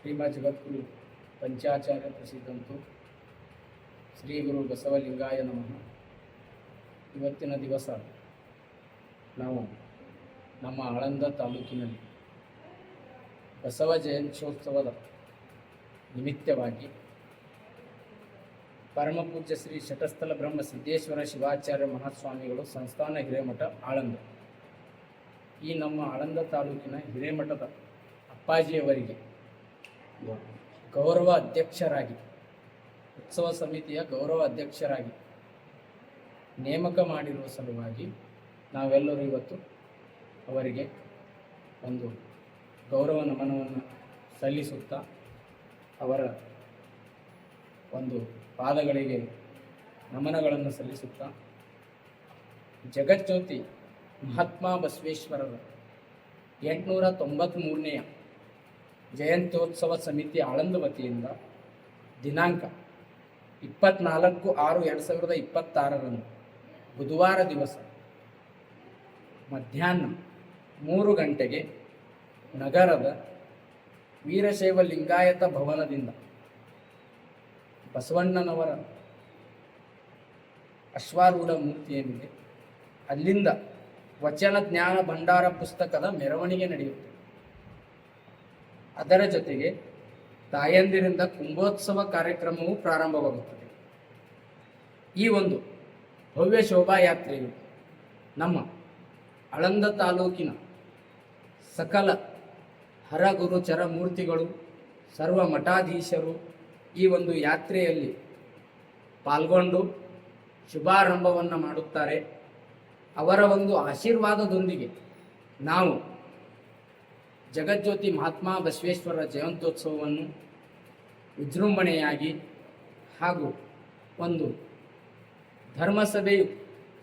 ಶ್ರೀಮದ್ ಜಗದ್ಗುರು ಪಂಚಾಚಾರ್ಯ ಪ್ರಸಿದ್ಧಂತು ಶ್ರೀ ಗುರು ಬಸವಲಿಂಗಾಯ ನಮಃ. ಇವತ್ತಿನ ದಿವಸ ನಾವು ನಮ್ಮ ಆಳಂದ ತಾಲೂಕಿನಲ್ಲಿ ಬಸವ ಜಯಂತ್ಯೋತ್ಸವದ ನಿಮಿತ್ತವಾಗಿ ಪರಮಪೂಜ್ಯ ಶ್ರೀ ಶಟಸ್ಥಲ ಬ್ರಹ್ಮ ಸಿದ್ದೇಶ್ವರ ಶಿವಾಚಾರ್ಯ ಮಹಾಸ್ವಾಮಿಗಳು ಸಂಸ್ಥಾನ ಹಿರೇಮಠ ಆಳಂದ, ಈ ನಮ್ಮ ಆಳಂದ ತಾಲೂಕಿನ ಹಿರೇಮಠದ ಅಪ್ಪಾಜಿಯವರಿಗೆ ಗೌರವ ಅಧ್ಯಕ್ಷರಾಗಿ, ಉತ್ಸವ ಸಮಿತಿಯ ಗೌರವ ಅಧ್ಯಕ್ಷರಾಗಿ ನೇಮಕ ಮಾಡಿರುವ ಸಲುವಾಗಿ ನಾವೆಲ್ಲರೂ ಇವತ್ತು ಅವರಿಗೆ ಒಂದು ಗೌರವ ನಮನವನ್ನು ಸಲ್ಲಿಸುತ್ತಾ ಅವರ ಒಂದು ಪಾದಗಳಿಗೆ ನಮನಗಳನ್ನು ಸಲ್ಲಿಸುತ್ತಾ ಜಗಜ್ಯೋತಿ ಮಹಾತ್ಮ ಬಸವೇಶ್ವರರ 893ನೇ ಜಯಂತ್ಯೋತ್ಸವ ಸಮಿತಿ ಆಳಂದ ವತಿಯಿಂದ ದಿನಾಂಕ 24/6/2026 ಬುಧವಾರ ದಿವಸ ಮಧ್ಯಾಹ್ನ 3 ಗಂಟೆಗೆ ನಗರದ ವೀರಶೈವ ಲಿಂಗಾಯತ ಭವನದಿಂದ ಬಸವಣ್ಣನವರ ಅಶ್ವಾರೂಢ ಮೂರ್ತಿ ಏನಿದೆ ಅಲ್ಲಿಂದ ವಚನ ಜ್ಞಾನ ಭಂಡಾರ ಪುಸ್ತಕದ ಮೆರವಣಿಗೆ ನಡೆಯುತ್ತದೆ. ಅದರ ಜೊತೆಗೆ ತಾಯಂದಿರಿಂದ ಕುಂಭೋತ್ಸವ ಕಾರ್ಯಕ್ರಮವು ಪ್ರಾರಂಭವಾಗುತ್ತದೆ. ಈ ಒಂದು ಭವ್ಯ ಶೋಭಾಯಾತ್ರೆಯು ನಮ್ಮ ಆಳಂದ ತಾಲೂಕಿನ ಸಕಲ ಹರಗುರು ಚರಮೂರ್ತಿಗಳು, ಸರ್ವ ಮಠಾಧೀಶರು ಈ ಒಂದು ಯಾತ್ರೆಯಲ್ಲಿ ಪಾಲ್ಗೊಂಡು ಶುಭಾರಂಭವನ್ನು ಮಾಡುತ್ತಾರೆ. ಅವರ ಒಂದು ಆಶೀರ್ವಾದದೊಂದಿಗೆ ನಾವು ಜಗಜ್ಯೋತಿ ಮಹಾತ್ಮ ಬಸವೇಶ್ವರರ ಜಯಂತ್ಯೋತ್ಸವವನ್ನು ವಿಜೃಂಭಣೆಯಾಗಿ ಹಾಗೂ ಒಂದು ಧರ್ಮಸಭೆಯು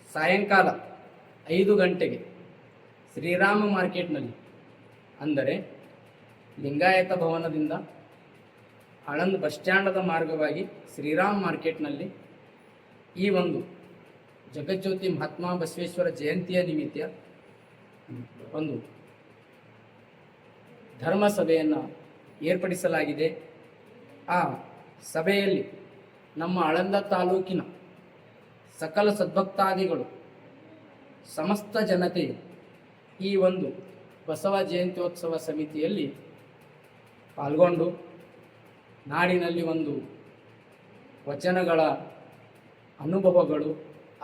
ಸಾಯಂಕಾಲ 5 ಗಂಟೆಗೆ ಶ್ರೀರಾಮ ಮಾರ್ಕೆಟ್ನಲ್ಲಿ, ಅಂದರೆ ಲಿಂಗಾಯತ ಭವನದಿಂದ ಆಳಂದ ಬಸ್ ಸ್ಟ್ಯಾಂಡದ ಮಾರ್ಗವಾಗಿ ಶ್ರೀರಾಮ್ ಮಾರ್ಕೆಟ್ನಲ್ಲಿ ಈ ಒಂದು ಜಗಜ್ಯೋತಿ ಮಹಾತ್ಮ ಬಸವೇಶ್ವರ ಜಯಂತಿಯ ನಿಮಿತ್ತ ಒಂದು ಧರ್ಮ ಸಭೆಯನ್ನು ಏರ್ಪಡಿಸಲಾಗಿದೆ. ಆ ಸಭೆಯಲ್ಲಿ ನಮ್ಮ ಆಳಂದ ತಾಲೂಕಿನ ಸಕಲ ಸದ್ಭಕ್ತಾದಿಗಳು, ಸಮಸ್ತ ಜನತೆಯು ಈ ಒಂದು ಬಸವ ಜಯಂತ್ಯೋತ್ಸವ ಸಮಿತಿಯಲ್ಲಿ ಪಾಲ್ಗೊಂಡು ನಾಡಿನಲ್ಲಿ ಒಂದು ವಚನಗಳ ಅನುಭವಗಳು,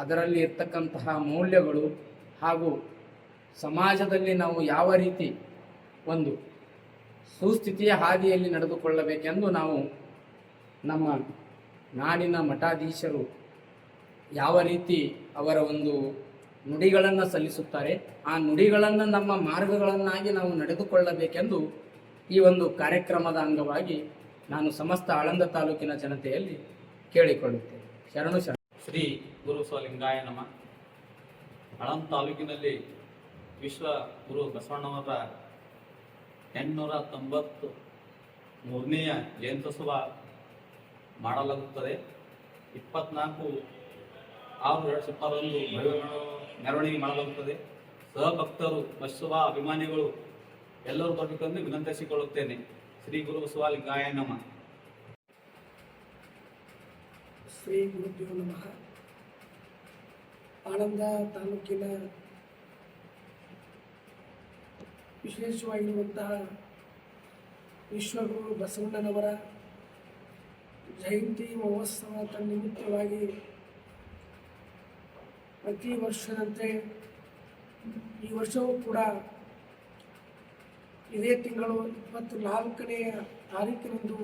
ಅದರಲ್ಲಿ ಇರ್ತಕ್ಕಂತಹ ಮೌಲ್ಯಗಳು ಹಾಗೂ ಸಮಾಜದಲ್ಲಿ ನಾವು ಯಾವ ರೀತಿ ಒಂದು ಸುಸ್ಥಿತಿಯ ಹಾದಿಯಲ್ಲಿ ನಡೆದುಕೊಳ್ಳಬೇಕೆಂದು ನಾವು ನಮ್ಮ ನಾಡಿನ ಮಠಾಧೀಶರು ಯಾವ ರೀತಿ ಅವರ ಒಂದು ನುಡಿಗಳನ್ನು ಸಲ್ಲಿಸುತ್ತಾರೆ, ಆ ನುಡಿಗಳನ್ನು ನಮ್ಮ ಮಾರ್ಗಗಳನ್ನಾಗಿ ನಾವು ನಡೆದುಕೊಳ್ಳಬೇಕೆಂದು ಈ ಒಂದು ಕಾರ್ಯಕ್ರಮದ ಅಂಗವಾಗಿ ನಾನು ಸಮಸ್ತ ಆಳಂದ ತಾಲೂಕಿನ ಜನತೆಯಲ್ಲಿ ಕೇಳಿಕೊಳ್ಳುತ್ತೇನೆ. ಶರಣು ಶರಣ. ಶ್ರೀ ಗುರು ಬಸವಲಿಂಗಾಯ ನಮಃ. ಆಳಂದ ತಾಲೂಕಿನಲ್ಲಿ ವಿಶ್ವ ಗುರು ಬಸವಣ್ಣವರ 893ನೇ ಜಯಂತ್ಯೋತ್ಸವ ಮಾಡಲಾಗುತ್ತದೆ. 24/6/2026 ಮೆರವಣಿಗೆ ಮಾಡಲಾಗುತ್ತದೆ. ಸಹಭಕ್ತರು, ಬಸವ ಅಭಿಮಾನಿಗಳು ಎಲ್ಲರೂ ಬರಬೇಕೆಂದು ವಿನಂತಿಸಿಕೊಳ್ಳುತ್ತೇನೆ. ಶ್ರೀ ಗುರು ಬಸವಲಿಂಗಾಯ ನಮಃ. ಶ್ರೀ ಗುರುಭ್ಯೋ ನಮಃ. ಆಳಂದ ತಾಲೂಕಿನ ವಿಶೇಷವಾಗಿರುವಂತಹ ವಿಶ್ವಗುರು ಬಸವಣ್ಣನವರ ಜಯಂತಿ ಮಹೋತ್ಸವದ ನಿಮಿತ್ತವಾಗಿ ಪ್ರತಿ ವರ್ಷದಂತೆ ಈ ವರ್ಷವೂ ಕೂಡ ಇದೇ ತಿಂಗಳು 24ನೇ ತಾರೀಕಿನಂದು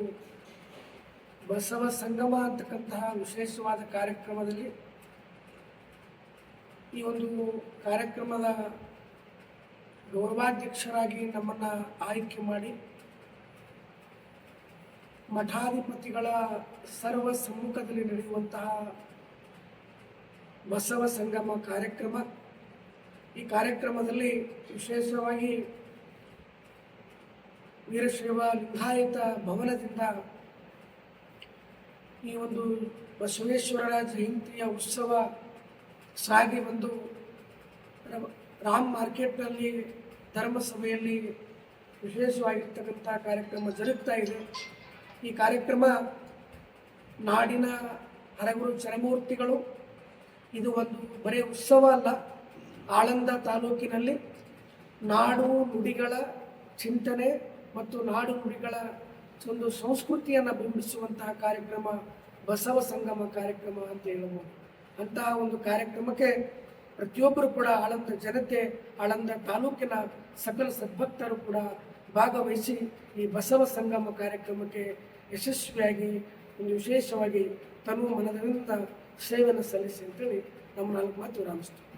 ಬಸವ ಸಂಗಮ ಅಂತಕ್ಕಂತಹ ವಿಶೇಷವಾದ ಕಾರ್ಯಕ್ರಮದಲ್ಲಿ ಈ ಒಂದು ಕಾರ್ಯಕ್ರಮದ ಗೌರವಾಧ್ಯಕ್ಷರಾಗಿ ನಮ್ಮನ್ನು ಆಯ್ಕೆ ಮಾಡಿ ಮಠಾಧಿಪತಿಗಳ ಸರ್ವ ಸಮ್ಮುಖದಲ್ಲಿ ನಡೆಯುವಂತಹ ಬಸವ ಸಂಗಮ ಕಾರ್ಯಕ್ರಮ. ಈ ಕಾರ್ಯಕ್ರಮದಲ್ಲಿ ವಿಶೇಷವಾಗಿ ವೀರಶೈವ ಲಿಂಗಾಯತ ಭವನದಿಂದ ಈ ಒಂದು ಬಸವೇಶ್ವರರ ಜಯಂತಿಯ ಉತ್ಸವ ಸಾಗಿ ಬಂದು ರಾಮ್ ಮಾರ್ಕೆಟ್ನಲ್ಲಿ ಧರ್ಮಸಭೆಯಲ್ಲಿ ವಿಶೇಷವಾಗಿರ್ತಕ್ಕಂಥ ಕಾರ್ಯಕ್ರಮ ಜರುಗ್ತಾ ಇದೆ. ಈ ಕಾರ್ಯಕ್ರಮ ನಾಡಿನ ಹರಗುರು ಚರಮೂರ್ತಿಗಳು, ಇದು ಒಂದು ಬರೀ ಉತ್ಸವ ಅಲ್ಲ, ಆಳಂದ ತಾಲೂಕಿನಲ್ಲಿ ನಾಡು ನುಡಿಗಳ ಚಿಂತನೆ ಮತ್ತು ನಾಡು ನುಡಿಗಳ ಒಂದು ಸಂಸ್ಕೃತಿಯನ್ನು ಬಿಂಬಿಸುವಂತಹ ಕಾರ್ಯಕ್ರಮ ಬಸವ ಸಂಗಮ ಕಾರ್ಯಕ್ರಮ ಅಂತ ಹೇಳ್ಬೋದು. ಅಂತಹ ಒಂದು ಕಾರ್ಯಕ್ರಮಕ್ಕೆ ಪ್ರತಿಯೊಬ್ಬರು ಕೂಡ ಆಳಂದ ಜನತೆ, ಆಳಂದ ತಾಲೂಕಿನ ಸಕಲ ಸದ್ಭಕ್ತರು ಕೂಡ ಭಾಗವಹಿಸಿ ಈ ಬಸವ ಸಂಗಮ ಕಾರ್ಯಕ್ರಮಕ್ಕೆ ಯಶಸ್ವಿಯಾಗಿ ಒಂದು ವಿಶೇಷವಾಗಿ ತನು ಮನದಿಂದ ಸೇವೆಯನ್ನು ಸಲ್ಲಿಸಿ ಅಂತೇಳಿ ನಮ್ಮ ನಾಲ್ಕು ಮಾತು ವಿರಾಮಿಸ್ತೀವಿ.